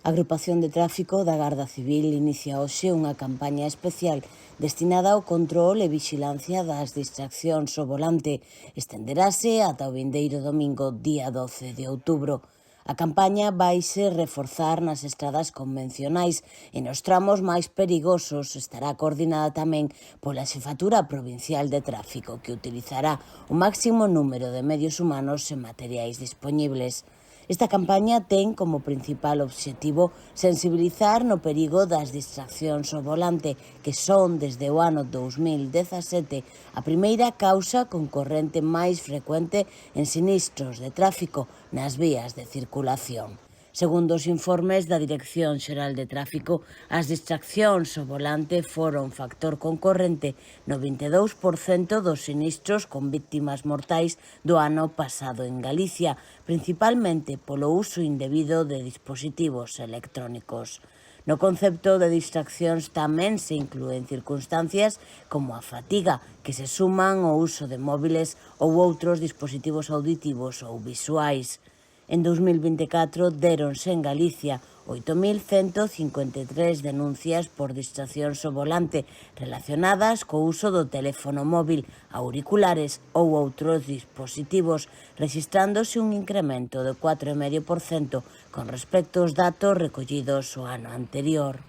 A Agrupación de Tráfico da Garda Civil inicia hoxe unha campaña especial destinada ao control e vixilancia das distraccións ao volante. Estenderase ata o vindeiro domingo, día 12 de outubro. A campaña vaise reforzar nas estradas convencionais e nos tramos máis perigosos. Estará coordinada tamén pola Xefatura Provincial de Tráfico, que utilizará o máximo número de medios humanos e materiais dispoñibles. Esta campaña ten como principal obxectivo sensibilizar no perigo das distraccións ao volante, que son, desde o ano 2017, a primeira causa concorrente máis frecuente en sinistros de tráfico nas vías de circulación. Segundo os informes da Dirección Xeral de Tráfico, as distraccións ao volante foron factor concorrente no 22% dos sinistros con víctimas mortais do ano pasado en Galicia, principalmente polo uso indebido de dispositivos electrónicos. No concepto de distraccións tamén se inclúen circunstancias como a fatiga, que se suman ao uso de móviles ou outros dispositivos auditivos ou visuais. En 2024 déronse en Galicia 8.153 denuncias por distraccións ao volante relacionadas co uso do teléfono móvil, auriculares ou outros dispositivos, rexistrándose un incremento de 4,5% con respecto aos datos recollidos o ano anterior.